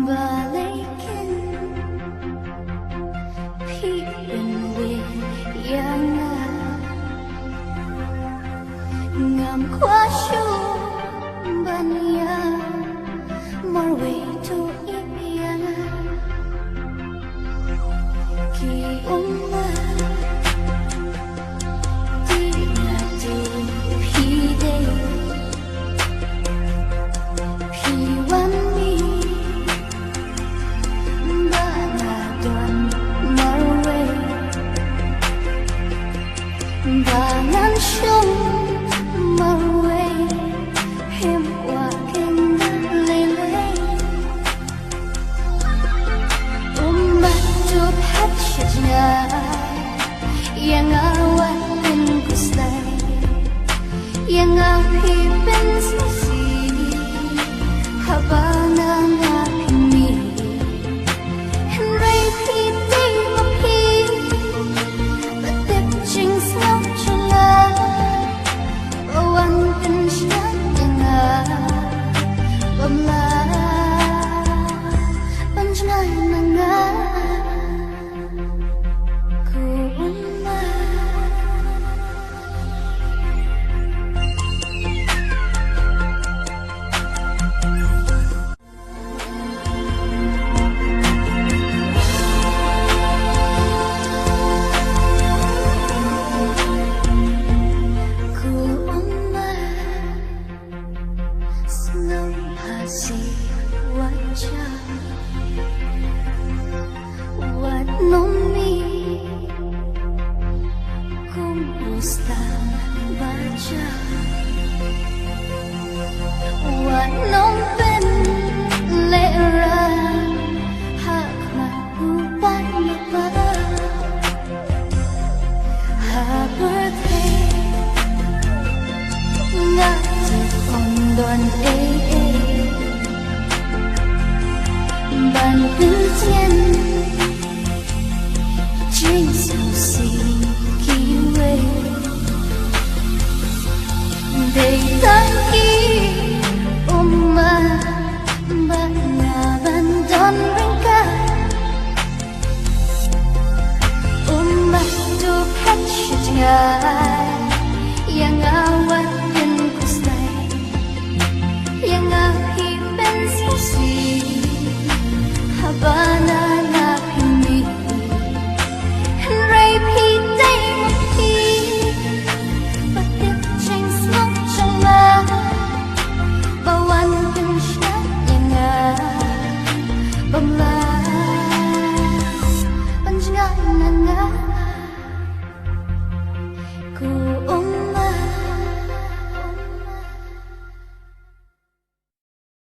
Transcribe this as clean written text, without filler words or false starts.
Balikin piring yang ngam qua sông ban ya marwe to ipiang ki umma di na di hi day hi wan mi Bangan sông marwe him qua kinh lele umat hatchnya yang awan kustai yang ahipin sisi habana ngapimi henry piti mapi batip jing snow Ban tư thiên trên sông xì kiwe đầy tan ki umma bana bandon ringka umma tu patchnya